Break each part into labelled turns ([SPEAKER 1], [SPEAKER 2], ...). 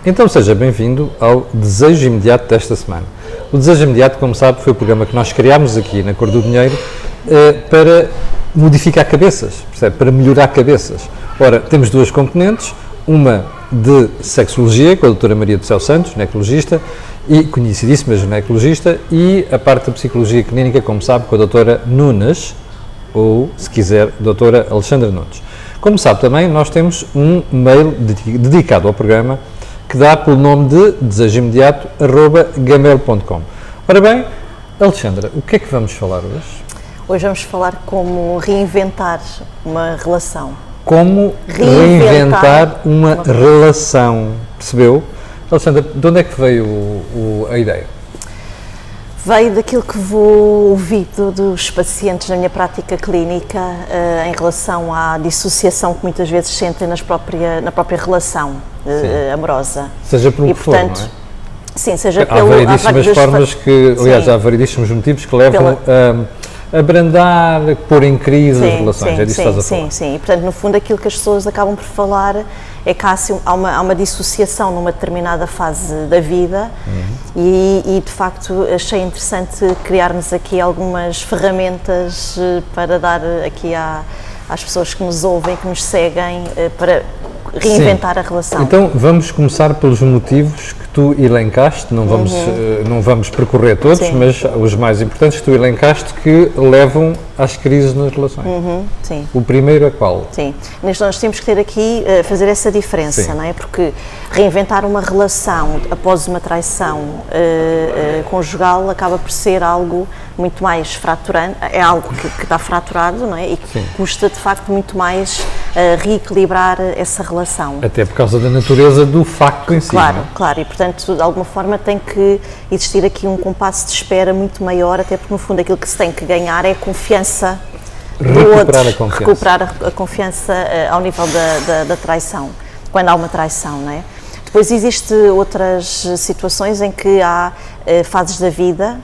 [SPEAKER 1] Então seja bem-vindo ao Desejo Imediato desta semana. O Desejo Imediato, como sabe, foi o programa que nós criámos aqui na Cor do Dinheiro para modificar cabeças, percebe? Para melhorar cabeças. Ora, temos duas componentes, uma de sexologia, com a doutora Maria do Céu Santos, ginecologista, e conhecidíssima ginecologista, e a parte da psicologia clínica, como sabe, com a doutora Nunes, ou, se quiser, doutora Alexandra Nunes. Como sabe também, nós temos um mail dedicado ao programa, que dá pelo nome de desejoimediato@gmail.com. Ora bem, Alexandra, o que é que vamos falar hoje?
[SPEAKER 2] Hoje vamos falar como reinventar uma relação.
[SPEAKER 1] Como reinventar uma relação, percebeu? Alexandra, de onde é que veio a ideia?
[SPEAKER 2] Veio daquilo que vou ouvir dos pacientes na minha prática clínica em relação à dissociação que muitas vezes sentem na própria relação amorosa.
[SPEAKER 1] Seja por um que for, não é?
[SPEAKER 2] Sim, seja
[SPEAKER 1] há variedíssimas formas que, aliás, há variedíssimos motivos que levam a abrandar, pôr em crise as relações, é disso que estás a falar.
[SPEAKER 2] Sim, e portanto, no fundo, aquilo que as pessoas acabam por falar é que há uma dissociação numa determinada fase da vida e, de facto, achei interessante criarmos aqui algumas ferramentas para dar aqui às pessoas que nos ouvem, que nos seguem, para reinventar a relação.
[SPEAKER 1] Então, vamos começar pelos motivos que tu elencaste, não vamos percorrer todos, mas os mais importantes que tu elencaste que levam às crises nas relações.
[SPEAKER 2] Sim.
[SPEAKER 1] O primeiro é qual?
[SPEAKER 2] Sim, nós temos que ter aqui, fazer essa diferença, não é? Porque reinventar uma relação após uma traição conjugal acaba por ser algo muito mais fraturante, é algo que está fraturado, não é? E que custa, de facto, muito mais reequilibrar essa relação.
[SPEAKER 1] Até por causa da natureza do facto em si.
[SPEAKER 2] Claro,
[SPEAKER 1] não é?
[SPEAKER 2] claro, e portanto, de alguma forma tem que existir aqui um compasso de espera muito maior, até porque no fundo aquilo que se tem que ganhar é a confiança do outro, recuperar a confiança ao nível da traição, quando há uma traição, não é? Depois existem outras situações em que há fases da vida,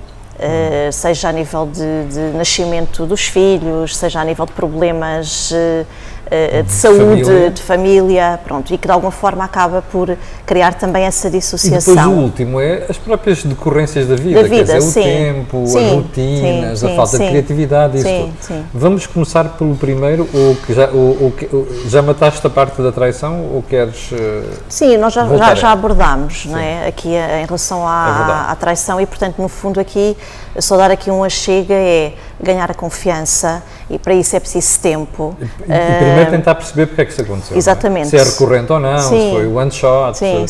[SPEAKER 2] seja a nível de nascimento dos filhos, seja a nível de problemas de saúde, de família, pronto, e que de alguma forma acaba por criar também essa dissociação.
[SPEAKER 1] E depois o último é as próprias decorrências da vida, quer dizer, o tempo, as rotinas, a falta de criatividade, isso tudo. Vamos começar pelo primeiro, ou já mataste a parte da traição, ou queres
[SPEAKER 2] Sim, nós já abordámos, não é? Aqui em relação à traição, e portanto no fundo aqui, só dar aqui um achega é ganhar a confiança, e para isso é preciso tempo.
[SPEAKER 1] E primeiro tentar perceber porque é que isso aconteceu.
[SPEAKER 2] Exatamente.
[SPEAKER 1] Se é recorrente ou não, se foi one shot, e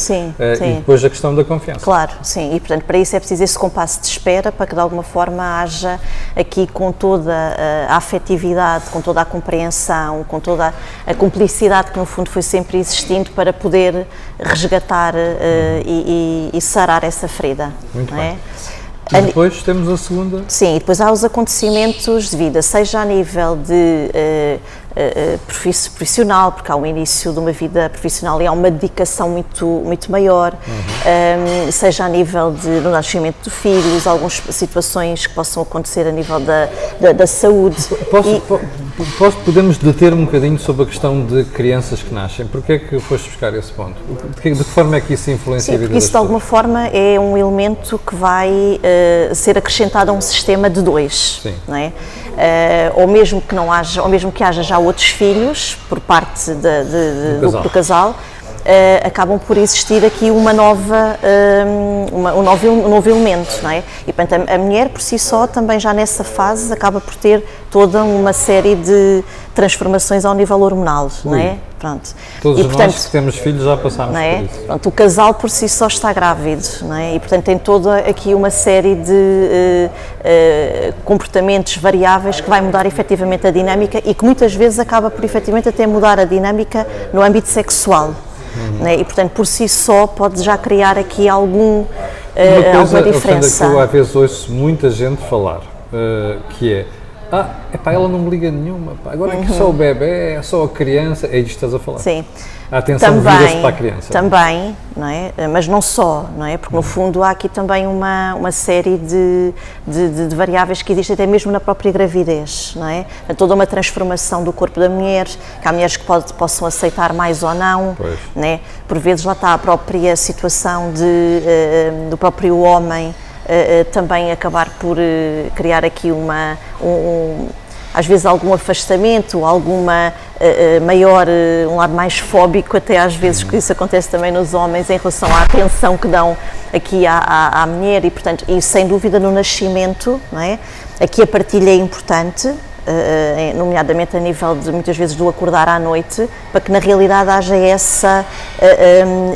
[SPEAKER 1] depois a questão da confiança.
[SPEAKER 2] Claro, sim, e portanto para isso é preciso esse compasso de espera, para que de alguma forma haja aqui com toda a afetividade, com toda a compreensão, com toda a cumplicidade que no fundo foi sempre existindo para poder resgatar e sarar essa ferida.
[SPEAKER 1] Muito bem. E depois temos a segunda?
[SPEAKER 2] Sim, e depois há os acontecimentos de vida, seja a nível de profissional, porque há o início de uma vida profissional e há uma dedicação muito maior, seja a nível do nascimento de filhos, algumas situações que possam acontecer a nível da saúde.
[SPEAKER 1] Podemos deter um bocadinho sobre a questão de crianças que nascem? Porquê é que foste buscar esse ponto? De que forma é que isso influencia a vida das pessoas?
[SPEAKER 2] Porque isso de alguma forma é um elemento que vai ser acrescentado a um sistema de dois, não é? Ou mesmo que não haja, ou mesmo que haja já outros filhos por parte do casal, acabam por existir aqui um novo elemento, não é? E portanto a mulher por si só também já nessa fase acaba por ter toda uma série de transformações ao nível hormonal, não é? Pronto.
[SPEAKER 1] Todos nós que temos filhos já passámos por isso.
[SPEAKER 2] Pronto, o casal por si só está grávido, não é? E portanto tem toda aqui uma série de comportamentos variáveis que vai mudar efetivamente a dinâmica e que muitas vezes acaba por efetivamente até mudar a dinâmica no âmbito sexual. Né? E portanto por si só pode já criar aqui alguma diferença.
[SPEAKER 1] Que eu às vezes ouço muita gente falar, que é epá, ela não me liga nenhuma, pá. Agora é que só o bebê, é só a criança, é isto que estás a falar.
[SPEAKER 2] Sim.
[SPEAKER 1] A atenção vira-se para a criança.
[SPEAKER 2] Também, não é? Mas não só, não é? Porque no fundo há aqui também uma série de variáveis que existem até mesmo na própria gravidez, não é? Toda uma transformação do corpo da mulher, que há mulheres que possam aceitar mais ou não, não é? Por vezes lá está a própria situação do próprio homem também acabar por criar aqui às vezes algum afastamento, alguma um lado mais fóbico, até às vezes, que isso acontece também nos homens em relação à atenção que dão aqui à mulher e, portanto, e sem dúvida no nascimento, não é? Aqui a partilha é importante, nomeadamente a nível de, muitas vezes, do acordar à noite, para que na realidade haja essa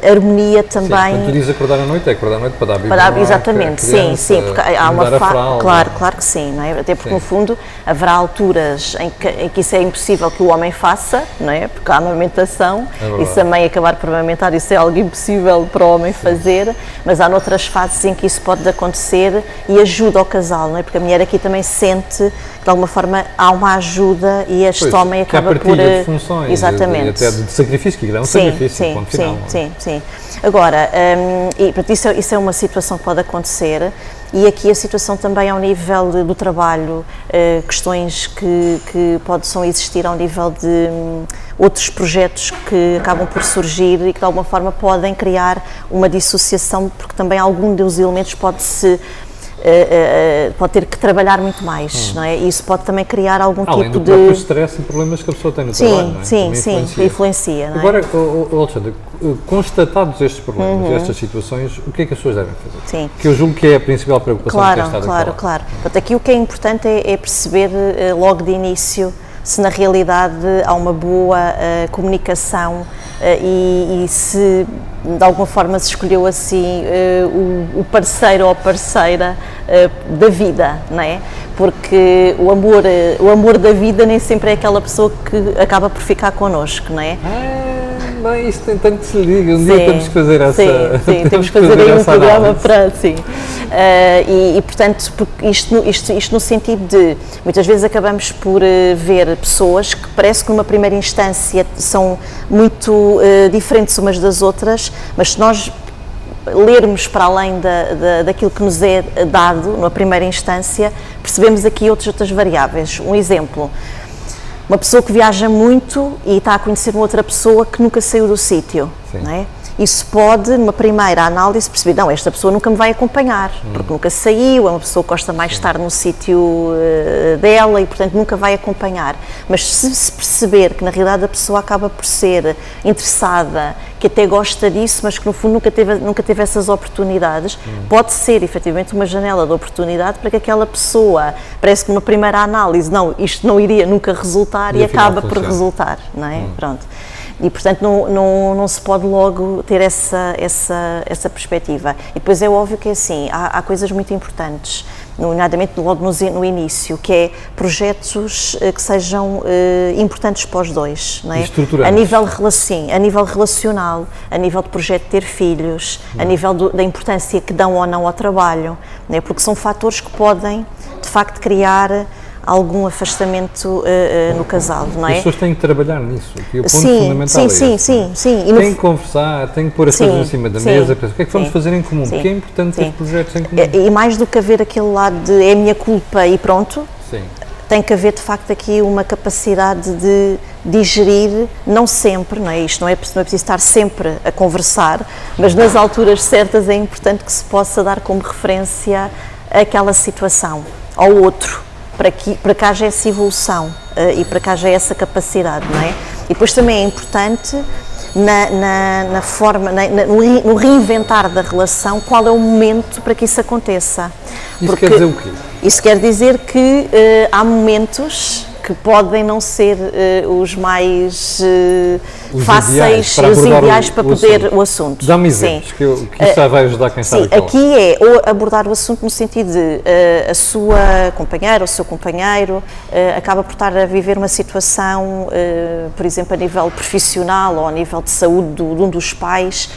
[SPEAKER 2] harmonia também. Sim,
[SPEAKER 1] quando tu dizes acordar à noite, é acordar à noite para dar biberão.
[SPEAKER 2] Exatamente,
[SPEAKER 1] criança,
[SPEAKER 2] sim, porque há uma
[SPEAKER 1] claro
[SPEAKER 2] que sim, não é? Até porque no fundo haverá alturas em que isso é impossível que o homem faça, não é? Porque há amamentação, e se a mãe acabar por amamentar, isso é algo impossível para o homem fazer, mas há noutras fases em que isso pode acontecer e ajuda ao casal, não é? Porque a mulher aqui também sente que de alguma forma há uma ajuda e este homem acaba por...
[SPEAKER 1] de funções,
[SPEAKER 2] exatamente.
[SPEAKER 1] E até de sacrifício, que é um sacrifício, ponto final.
[SPEAKER 2] Sim. Agora, isso é uma situação que pode acontecer, e aqui a situação também ao nível do trabalho, questões que possam existir ao nível de outros projetos que acabam por surgir e que de alguma forma podem criar uma dissociação, porque também algum dos elementos pode ter que trabalhar muito mais, não é? E isso pode também criar algum
[SPEAKER 1] além
[SPEAKER 2] tipo
[SPEAKER 1] do próprio stress e problemas que a pessoa tem no trabalho, não é?
[SPEAKER 2] Sim, influencia, não é?
[SPEAKER 1] Agora, Alexandra, constatados estes problemas, estas situações, o que é que as pessoas devem fazer?
[SPEAKER 2] Sim.
[SPEAKER 1] Que eu julgo que é a principal preocupação que está a falar.
[SPEAKER 2] Claro. Portanto, aqui o que é importante é perceber logo de início se na realidade há uma boa comunicação e se de alguma forma se escolheu assim o parceiro ou a parceira da vida, não é? Porque o amor da vida nem sempre é aquela pessoa que acaba por ficar connosco, não é?
[SPEAKER 1] Bem, isto tem tanto que se liga, um dia temos que fazer essa...
[SPEAKER 2] Sim, temos que fazer aí um programa para, sim. E portanto, isto no sentido de, muitas vezes acabamos por ver pessoas que parece que numa primeira instância são muito diferentes umas das outras, mas se nós lermos para além daquilo que nos é dado numa primeira instância, percebemos aqui outras variáveis. Um exemplo: uma pessoa que viaja muito e está a conhecer uma outra pessoa que nunca saiu do sítio, não é? Isso pode, numa primeira análise, perceber, não, esta pessoa nunca me vai acompanhar, porque nunca saiu, é uma pessoa que gosta mais de estar no sítio dela e, portanto, nunca vai acompanhar. Mas se perceber que, na realidade, a pessoa acaba por ser interessada, que até gosta disso, mas que, no fundo, nunca teve essas oportunidades, pode ser, efetivamente, uma janela de oportunidade para que aquela pessoa, parece que numa primeira análise, não, isto não iria nunca resultar e acaba por resultar, não é? Pronto. E, portanto, não se pode logo ter essa perspectiva. E depois é óbvio que é assim, há coisas muito importantes, nomeadamente logo no início, que é projetos que sejam importantes para os dois, não é? A nível relacional, a nível de projeto de ter filhos, a nível da importância que dão ou não ao trabalho, não é? Porque são fatores que podem, de facto, criar algum afastamento no casal, não é?
[SPEAKER 1] As pessoas têm que trabalhar nisso, que o ponto fundamental é esse. Sim. Têm que conversar, têm que pôr as coisas em cima da mesa, pensar, o que é que vamos fazer em comum? Porque é importante ter projetos em comum.
[SPEAKER 2] E mais do que haver aquele lado de é minha culpa e pronto, tem que haver de facto aqui uma capacidade de digerir, não sempre, não é? Isto não é preciso estar sempre a conversar, mas nas alturas certas é importante que se possa dar como referência aquela situação, ao outro, para que haja essa evolução e para que haja essa capacidade, não é? E depois também é importante no reinventar da relação, qual é o momento para que isso aconteça.
[SPEAKER 1] Isso quer dizer o quê?
[SPEAKER 2] Isso quer dizer que há momentos que podem não ser os mais fáceis, os ideais para poder o assunto.
[SPEAKER 1] Dá-me exemplos, que isso já vai ajudar quem está a falar.
[SPEAKER 2] Aqui é abordar o assunto no sentido de a sua companheira ou o seu companheiro acaba por estar a viver uma situação, por exemplo, a nível profissional ou a nível de saúde de um dos pais,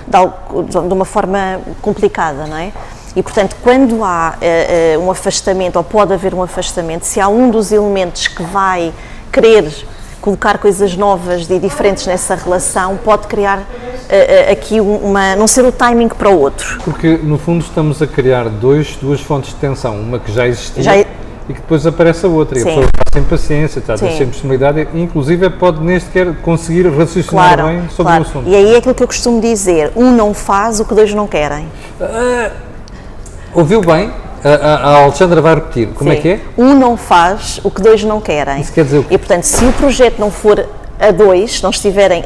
[SPEAKER 2] de uma forma complicada, não é? E, portanto, quando há um afastamento, ou pode haver um afastamento, se há um dos elementos que vai querer colocar coisas novas e diferentes nessa relação, pode criar aqui não ser o timing para o outro.
[SPEAKER 1] Porque, no fundo, estamos a criar duas fontes de tensão, uma que já existia e que depois aparece a outra, e a pessoa está sem paciência, está sem personalidade, e inclusive pode nem sequer conseguir raciocinar bem sobre o assunto.
[SPEAKER 2] E aí é aquilo que eu costumo dizer, um não faz o que dois não querem.
[SPEAKER 1] Ouviu bem? A Alexandra vai repetir. Como é que é?
[SPEAKER 2] Um não faz o que dois não querem.
[SPEAKER 1] Isso quer dizer o quê?
[SPEAKER 2] E, portanto, se o projeto não for a dois, não estiverem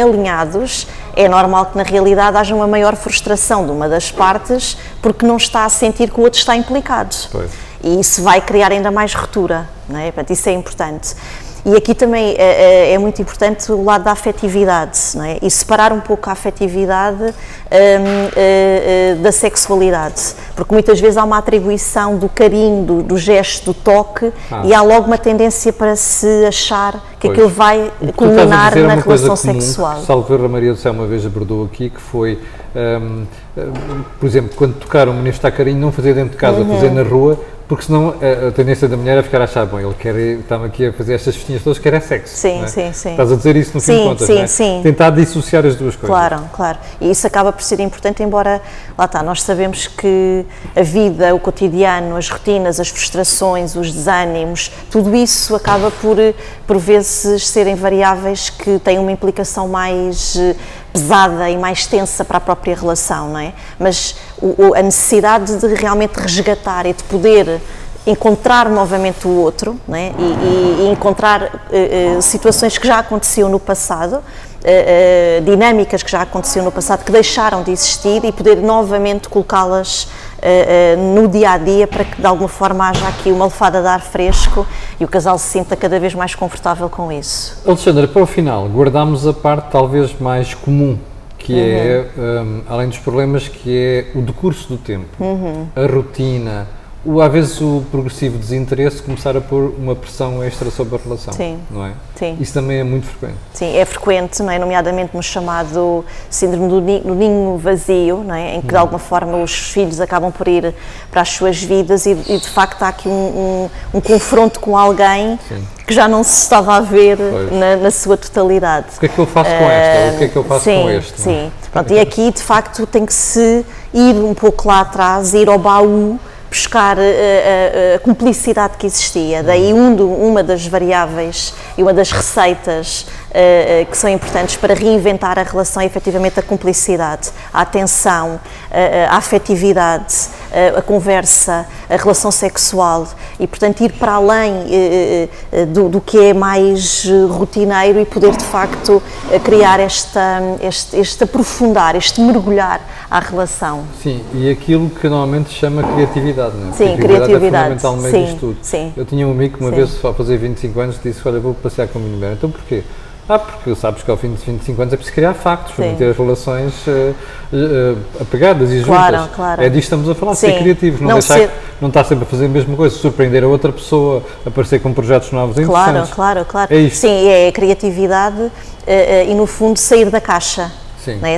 [SPEAKER 2] alinhados, é normal que na realidade haja uma maior frustração de uma das partes porque não está a sentir que o outro está implicado.
[SPEAKER 1] Pois.
[SPEAKER 2] E isso vai criar ainda mais ruptura, não é? Portanto, isso é importante. E aqui também é muito importante o lado da afetividade, não é? E separar um pouco a afetividade da sexualidade, porque muitas vezes há uma atribuição do carinho, do gesto, do toque, e há logo uma tendência para se achar que aquilo vai culminar na relação sexual.
[SPEAKER 1] Salvo erro, a Maria do Céu uma vez abordou aqui, que foi, por exemplo, quando tocar um menino está carinho, não fazer dentro de casa, fazer na rua, porque senão a tendência da mulher é ficar a achar, bom, ele quer, está-me aqui a fazer estas festinhas todas, quer é sexo.
[SPEAKER 2] Sim,
[SPEAKER 1] não é?
[SPEAKER 2] sim.
[SPEAKER 1] Estás a dizer isso no fim de contas, não é?
[SPEAKER 2] Sim.
[SPEAKER 1] Tentar dissociar as duas coisas.
[SPEAKER 2] Claro. E isso acaba por ser importante, embora, lá está, nós sabemos que a vida, o cotidiano, as rotinas, as frustrações, os desânimos, tudo isso acaba por vezes serem variáveis que têm uma implicação mais pesada e mais tensa para a própria relação, não é? Mas a necessidade de realmente resgatar e de poder encontrar novamente o outro, não é? E encontrar situações que já aconteciam no passado, dinâmicas que já aconteciam no passado, que deixaram de existir, e poder novamente colocá-las no dia-a-dia para que de alguma forma haja aqui uma lefada de ar fresco e o casal se sinta cada vez mais confortável com isso.
[SPEAKER 1] Alexandra, para o final, guardamos a parte talvez mais comum, que é, além dos problemas, que é o decurso do tempo, a rotina, às vezes o progressivo desinteresse começar a pôr uma pressão extra sobre a relação, não é?
[SPEAKER 2] Sim.
[SPEAKER 1] Isso também é muito frequente.
[SPEAKER 2] Sim, é frequente, não é? Nomeadamente no chamado síndrome do ninho vazio, não é? Em que de alguma forma os filhos acabam por ir para as suas vidas e de facto há aqui um confronto com alguém que já não se estava a ver na sua totalidade.
[SPEAKER 1] O que é que eu faço com esta? O que é que eu faço com este?
[SPEAKER 2] Sim. Pronto, e aqui de facto tem que se ir um pouco lá atrás, ir ao baú, buscar a cumplicidade que existia. Daí uma das variáveis e uma das receitas que são importantes para reinventar a relação é efetivamente a cumplicidade, a atenção, a afetividade, a conversa, a relação sexual e, portanto, ir para além do que é mais rotineiro e poder, de facto, criar este aprofundar, este mergulhar à relação.
[SPEAKER 1] Sim, e aquilo que normalmente se chama criatividade, não é?
[SPEAKER 2] Sim,
[SPEAKER 1] Porque
[SPEAKER 2] criatividade
[SPEAKER 1] é fundamental no meio disto tudo.
[SPEAKER 2] Sim.
[SPEAKER 1] Eu tinha um amigo que uma vez, ao fazer 25 anos, disse, olha, vou passear com a minha mulher. Então porquê? Porque sabes que ao fim de 25 anos é preciso criar factos, para manter as relações apegadas e juntas.
[SPEAKER 2] Claro.
[SPEAKER 1] É disto que estamos a falar, de ser criativos, não estar sempre a fazer a mesma coisa, surpreender a outra pessoa, aparecer com projetos novos e interessantes.
[SPEAKER 2] Claro.
[SPEAKER 1] É isto.
[SPEAKER 2] Sim, é a criatividade e, no fundo, sair da caixa. Não é?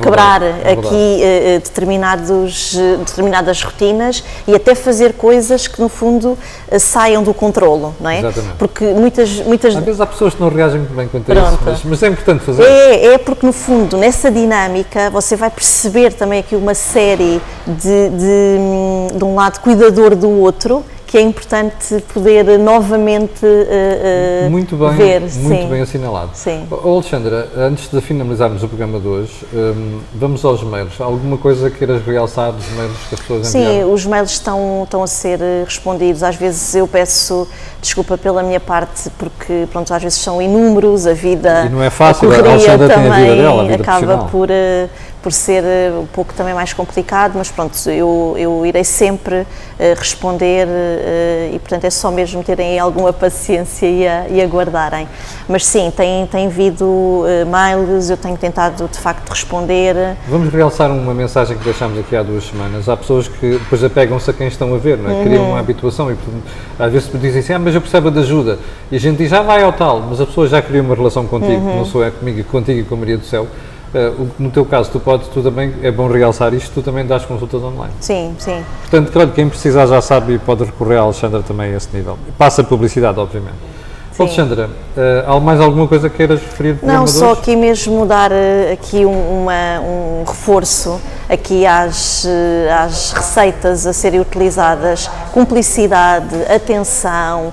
[SPEAKER 2] Quebrar aqui determinadas rotinas e até fazer coisas que no fundo saiam do controlo, não é?
[SPEAKER 1] Exatamente.
[SPEAKER 2] Porque muitas
[SPEAKER 1] às vezes há pessoas que não reagem muito bem quanto a isso, mas é importante fazer.
[SPEAKER 2] É porque no fundo nessa dinâmica você vai perceber também aqui uma série de um lado cuidador do outro, que é importante poder novamente
[SPEAKER 1] muito bem,
[SPEAKER 2] ver.
[SPEAKER 1] Muito bem assinalado.
[SPEAKER 2] Sim.
[SPEAKER 1] Alexandra, antes de finalizarmos o programa de hoje, vamos aos mails. Alguma coisa queiras realçar dos mails que as pessoas enviaram?
[SPEAKER 2] Sim, os mails estão a ser respondidos. Às vezes eu peço desculpa pela minha parte, porque pronto, às vezes são inúmeros, a vida,
[SPEAKER 1] e não é fácil,
[SPEAKER 2] a correria
[SPEAKER 1] a
[SPEAKER 2] também
[SPEAKER 1] tem a vida dela, a vida
[SPEAKER 2] acaba por ser um pouco também mais complicado, mas pronto, eu irei sempre responder e portanto é só mesmo terem alguma paciência e aguardarem. Mas sim, tem havido mails, eu tenho tentado de facto responder.
[SPEAKER 1] Vamos realçar uma mensagem que deixámos aqui há 2 semanas. Há pessoas que depois apegam-se a quem estão a ver, não é? Criam uma habituação e às vezes dizem assim, mas eu precisava de ajuda. E a gente diz, já vai ao tal, mas a pessoa já criou uma relação contigo, que não só é comigo, contigo e com a Maria do Céu. No teu caso, tu também, é bom realçar isto, tu também dás consultas online.
[SPEAKER 2] Sim, sim.
[SPEAKER 1] Portanto, claro, quem precisar já sabe e pode recorrer à Alexandra também a esse nível. Passa publicidade, obviamente. Sim. Alexandra, há mais alguma coisa que queiras referir?
[SPEAKER 2] Não, só aqui mesmo dar aqui um reforço aqui às receitas a serem utilizadas: cumplicidade, atenção,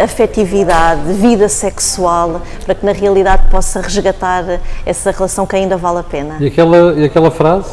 [SPEAKER 2] afetividade, vida sexual, para que na realidade possa resgatar essa relação que ainda vale a pena.
[SPEAKER 1] E aquela frase?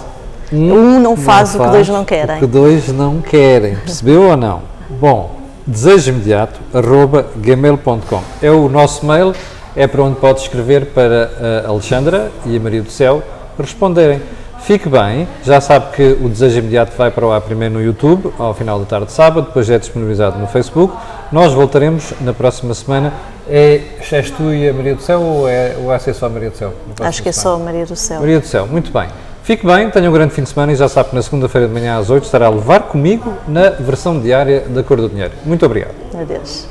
[SPEAKER 2] Um não faz o que dois não querem.
[SPEAKER 1] O que dois não querem, percebeu ou não? Bom, desejoimediato@gmail.com é o nosso mail, é para onde pode escrever para a Alexandra e a Maria do Céu responderem. Fique bem, já sabe que o Desejo Imediato vai para o ar primeiro no YouTube, ao final da tarde de sábado, depois é disponibilizado no Facebook. Nós voltaremos na próxima semana. És tu e a Maria do Céu ou vai ser só a Maria do Céu?
[SPEAKER 2] Acho que é só a Maria do Céu.
[SPEAKER 1] Maria do Céu, muito bem. Fique bem, tenha um grande fim de semana e já sabe que na segunda-feira de manhã às 8 estará a levar comigo na versão diária da Cor do Dinheiro. Muito obrigado.
[SPEAKER 2] Adeus.